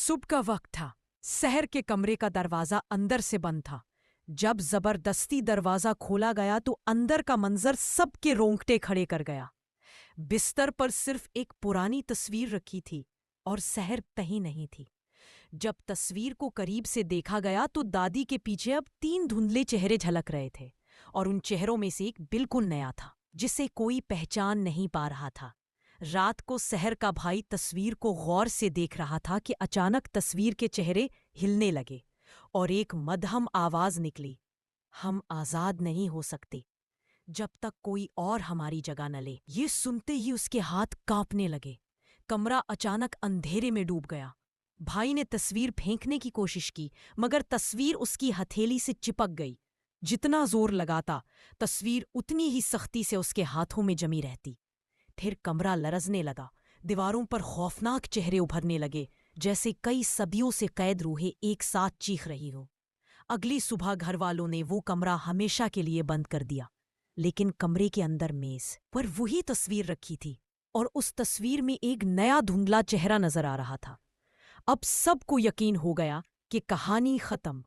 सुबह का वक्त था। शहर के कमरे का दरवाजा अंदर से बंद था। जब जबरदस्ती दरवाजा खोला गया तो अंदर का मंजर सबके रोंगटे खड़े कर गया। बिस्तर पर सिर्फ एक पुरानी तस्वीर रखी थी और शहर कहीं नहीं थी। जब तस्वीर को करीब से देखा गया तो दादी के पीछे अब 3 धुंधले चेहरे झलक रहे थे और उन चेहरों में से एक बिल्कुल नया था, जिसे कोई पहचान नहीं पा रहा था। रात को शहर का भाई तस्वीर को गौर से देख रहा था कि अचानक तस्वीर के चेहरे हिलने लगे और एक मध्यम आवाज निकली, हम आजाद नहीं हो सकते जब तक कोई और हमारी जगह न ले। ये सुनते ही उसके हाथ कांपने लगे। कमरा अचानक अंधेरे में डूब गया। भाई ने तस्वीर फेंकने की कोशिश की, मगर तस्वीर उसकी हथेली से चिपक गई। जितना जोर लगाता, तस्वीर उतनी ही सख्ती से उसके हाथों में जमी रहती। फिर कमरा लरजने लगा। दीवारों पर खौफनाक चेहरे उभरने लगे, जैसे कई सदियों से कैद रूहें एक साथ चीख रही हो। अगली सुबह घर वालों ने वो कमरा हमेशा के लिए बंद कर दिया, लेकिन कमरे के अंदर मेज पर वही तस्वीर रखी थी और उस तस्वीर में एक नया धुंधला चेहरा नजर आ रहा था। अब सबको यकीन हो गया कि कहानी खत्म।